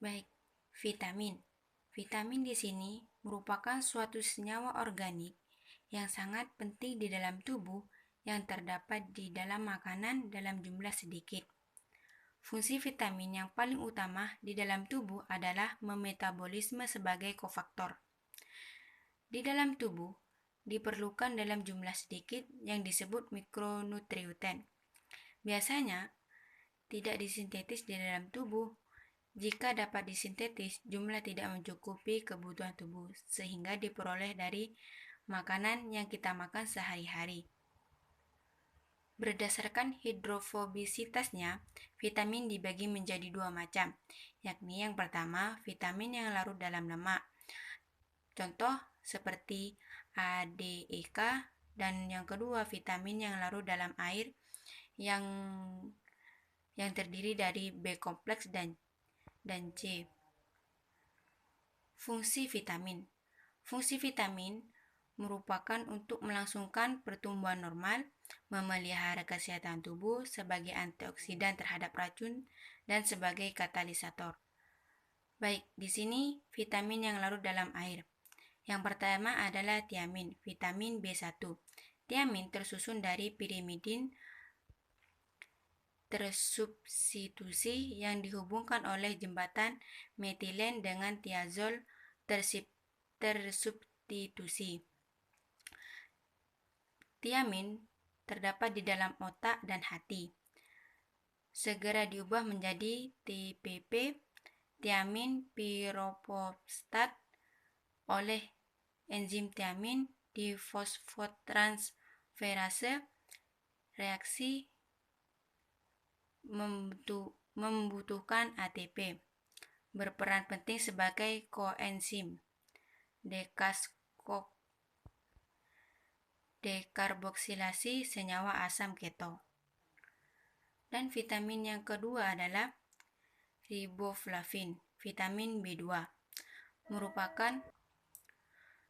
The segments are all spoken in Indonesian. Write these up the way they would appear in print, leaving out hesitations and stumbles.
Baik, vitamin. Vitamin di sini merupakan suatu senyawa organik yang sangat penting di dalam tubuh yang terdapat di dalam makanan dalam jumlah sedikit. Fungsi vitamin yang paling utama di dalam tubuh adalah memetabolisme sebagai kofaktor. Di dalam tubuh diperlukan dalam jumlah sedikit yang disebut mikronutrien. Biasanya tidak disintetis di dalam tubuh. Jika dapat disintetis, jumlah tidak mencukupi kebutuhan tubuh, sehingga diperoleh dari makanan yang kita makan sehari-hari. Berdasarkan hidrofobisitasnya, vitamin dibagi menjadi dua macam, yakni yang pertama, vitamin yang larut dalam lemak. Contoh seperti A, D, E, K, dan yang kedua, vitamin yang larut dalam air yang terdiri dari B kompleks dan C. Fungsi vitamin. Fungsi vitamin merupakan untuk melangsungkan pertumbuhan normal, memelihara kesehatan tubuh sebagai antioksidan terhadap racun, dan sebagai katalisator. Baik, di sini vitamin yang larut dalam air. Yang pertama adalah tiamin, vitamin B1. Tiamin tersusun dari pirimidin tersubstitusi yang dihubungkan oleh jembatan metilen dengan tiazol tersubstitusi. Tiamin terdapat di dalam otak dan hati. Segera diubah menjadi TPP, tiamin piropostat, oleh enzim tiamin di fosfotransferase. Reaksi membutuhkan ATP, berperan penting sebagai koenzim dekarboksilasi senyawa asam keto. Dan vitamin yang kedua adalah riboflavin, vitamin B2, merupakan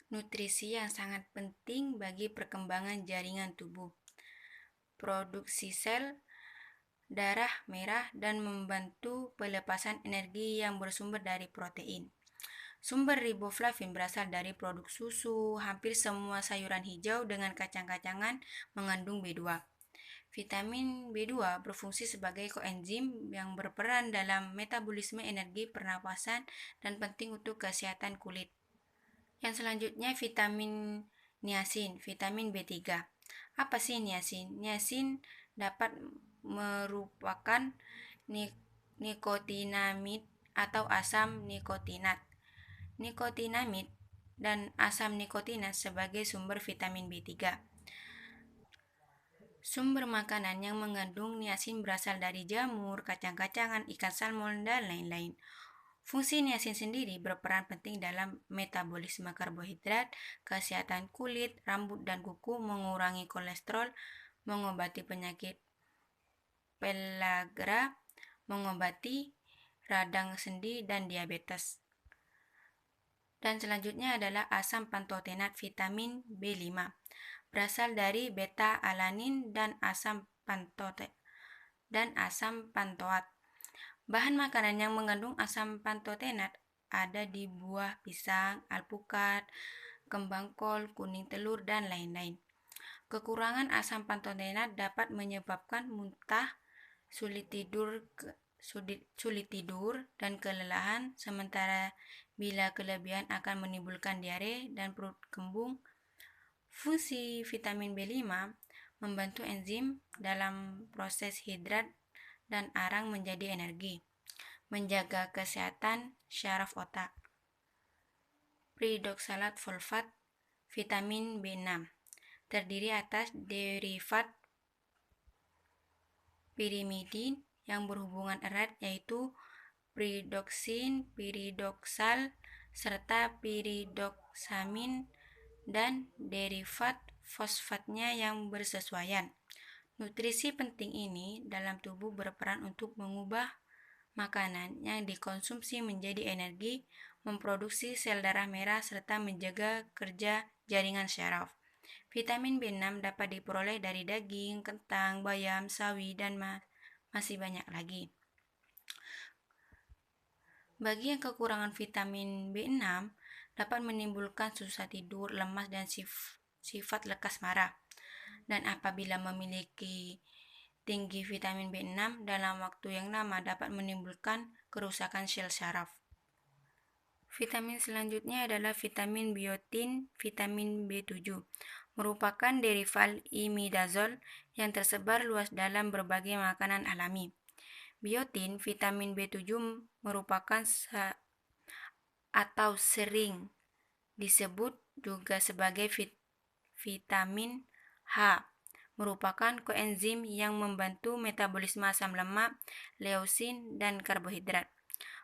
nutrisi yang sangat penting bagi perkembangan jaringan tubuh, produksi sel darah merah, dan membantu pelepasan energi yang bersumber dari protein. Sumber riboflavin berasal dari produk susu. Hampir semua sayuran hijau dengan kacang-kacangan mengandung B2. Vitamin B2 berfungsi sebagai koenzim yang berperan dalam metabolisme energi pernapasan dan penting untuk kesehatan kulit. Yang selanjutnya vitamin niacin, vitamin B3. Apa sih niacin? Niacin dapat merupakan nikotinamid atau asam nikotinat. Nikotinamid dan asam nikotinat sebagai sumber vitamin B3. Sumber makanan yang mengandung niacin berasal dari jamur, kacang-kacangan, ikan salmon, dan lain-lain. Fungsi niacin sendiri berperan penting dalam metabolisme karbohidrat, kesehatan kulit, rambut, dan kuku, mengurangi kolesterol, mengobati penyakit pellagra, mengobati radang sendi, dan diabetes. Dan selanjutnya adalah asam pantotenat, vitamin B5. Berasal dari beta-alanin dan asam pantoat. Bahan makanan yang mengandung asam pantotenat ada di buah pisang, alpukat, kembang kol, kuning telur, dan lain-lain. Kekurangan asam pantotenat dapat menyebabkan muntah, sulit tidur, dan kelelahan, sementara bila kelebihan akan menimbulkan diare dan perut kembung. Fungsi vitamin B5 membantu enzim dalam proses hidrat dan arang menjadi energi, menjaga kesehatan syaraf otak. Pyridoxalat fosfat, vitamin B6, terdiri atas derivat pirimidin yang berhubungan erat yaitu pyridoxin, pyridoxal, serta pyridoxamin, dan derivat fosfatnya yang bersesuaian. Nutrisi penting ini dalam tubuh berperan untuk mengubah makanan yang dikonsumsi menjadi energi, memproduksi sel darah merah, serta menjaga kerja jaringan syaraf. Vitamin B6 dapat diperoleh dari daging, kentang, bayam, sawi, dan masih banyak lagi. Bagi yang kekurangan vitamin B6, dapat menimbulkan susah tidur, lemas, dan sifat lekas marah. Dan apabila memiliki tinggi vitamin B6 dalam waktu yang lama dapat menimbulkan kerusakan sel saraf. Vitamin selanjutnya adalah vitamin biotin, vitamin B7, merupakan derivat imidazol yang tersebar luas dalam berbagai makanan alami. Biotin, vitamin B7 merupakan atau sering disebut juga sebagai vitamin H, merupakan koenzim yang membantu metabolisme asam lemak, leusin, dan karbohidrat.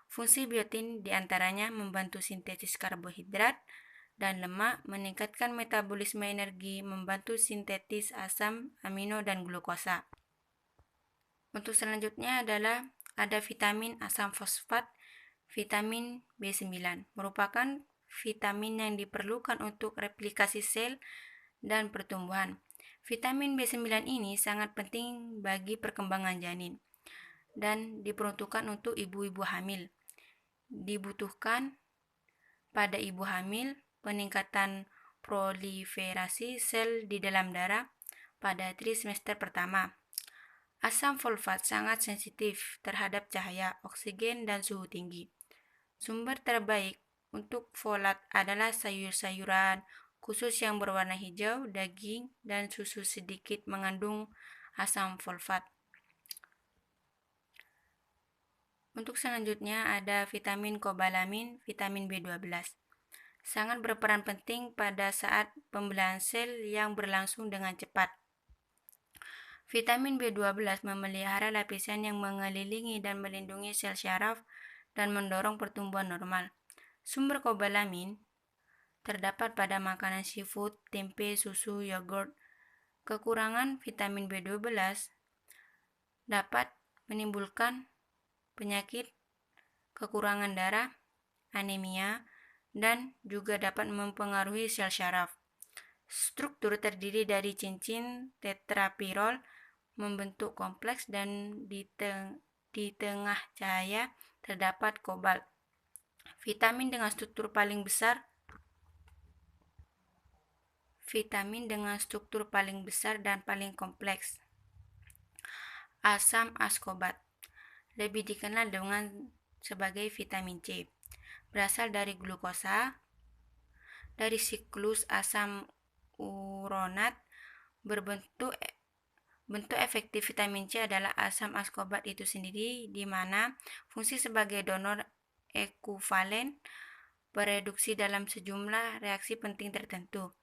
Fungsi biotin diantaranya membantu sintesis karbohidrat dan lemak, meningkatkan metabolisme energi, membantu sintetis asam amino dan glukosa. Untuk selanjutnya adalah ada vitamin asam fosfat, vitamin B9, merupakan vitamin yang diperlukan untuk replikasi sel dan pertumbuhan. Vitamin B9 ini sangat penting bagi perkembangan janin dan diperuntukkan untuk ibu-ibu hamil. Dibutuhkan pada ibu hamil peningkatan proliferasi sel di dalam darah pada trimester pertama. Asam folfat sangat sensitif terhadap cahaya, oksigen, dan suhu tinggi. Sumber terbaik untuk folat adalah sayur-sayuran, khusus yang berwarna hijau, daging, dan susu sedikit mengandung asam folfat. Untuk selanjutnya ada vitamin kobalamin, vitamin B12. Sangat berperan penting pada saat pembelahan sel yang berlangsung dengan cepat. Vitamin B12 memelihara lapisan yang mengelilingi dan melindungi sel syaraf dan mendorong pertumbuhan normal. Sumber kobalamin terdapat pada makanan seafood, tempe, susu, yogurt. Kekurangan vitamin B12 dapat menimbulkan penyakit kekurangan darah, anemia, dan juga dapat mempengaruhi sel syaraf. Struktur terdiri dari cincin tetrapirol membentuk kompleks dan di tengah cahaya terdapat kobalt. Vitamin dengan struktur paling besar dan paling kompleks. Asam askorbat, lebih dikenal dengan sebagai vitamin C, berasal dari glukosa, dari siklus asam uronat berbentuk. Bentuk efektif vitamin C adalah asam askorbat itu sendiri, di mana fungsi sebagai donor ekuvalen bereduksi dalam sejumlah reaksi penting tertentu.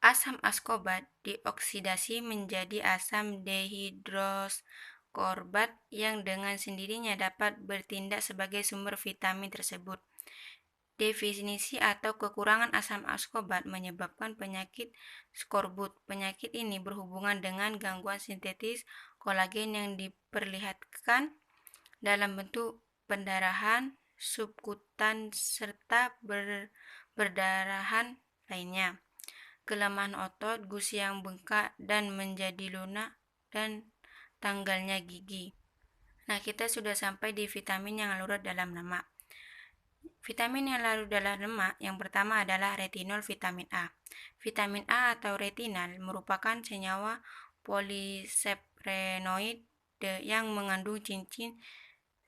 Asam askorbat dioksidasi menjadi asam dehidroskorbat yang dengan sendirinya dapat bertindak sebagai sumber vitamin tersebut. Definisi atau kekurangan asam askorbat menyebabkan penyakit skorbut. Penyakit ini berhubungan dengan gangguan sintetis kolagen yang diperlihatkan dalam bentuk pendarahan subkutan serta berdarahan lainnya, kelemahan otot, gusi yang bengkak dan menjadi lunak, dan tanggalnya gigi. Nah, kita sudah sampai di vitamin yang larut dalam lemak. Vitamin yang larut dalam lemak yang pertama adalah retinol vitamin A. Vitamin A atau retinal merupakan senyawa polisaprenoid yang mengandung cincin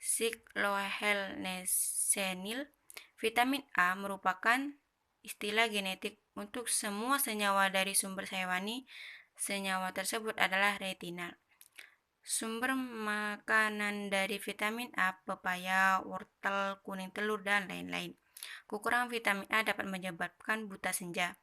siklohexenil. Vitamin A merupakan istilah genetik untuk semua senyawa dari sumber hewani. Senyawa tersebut adalah retinal. Sumber makanan dari vitamin A, pepaya, wortel, kuning telur, dan lain-lain. Kekurangan vitamin A dapat menyebabkan buta senja.